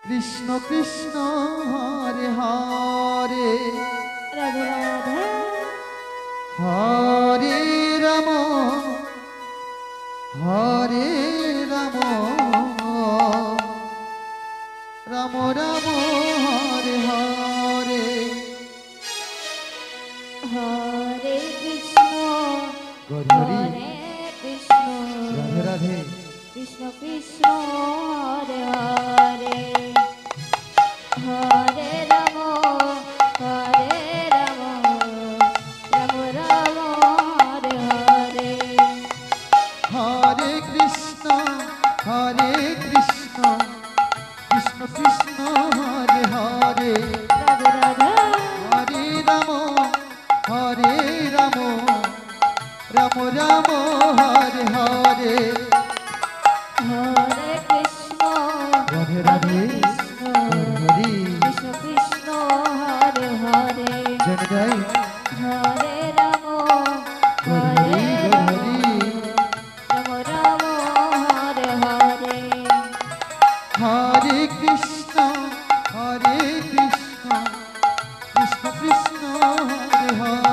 Krishna Krishna Hare Hare Radhe Radhe Hare Ram Hare Ram Ram Ram Hare Hare Hare Krishna Gaurhari Hare Krishna Radhe Radhe Krishna Krishna Hare Hare Hare Ram Hare Ram Ram Ram Hare Hare Hare Krishna Krishna Krishna Hare Hare Radhe Radhe Hare Ram Ram Ram Ram Hare Hare Hare Krishna Radhe Radhe Hari Krishna Krishna Hare Hare Joy Joy Hare Ram Hare Hari Ram Ram Hare Hare Hare Krishna Krishna Krishna Hare Hare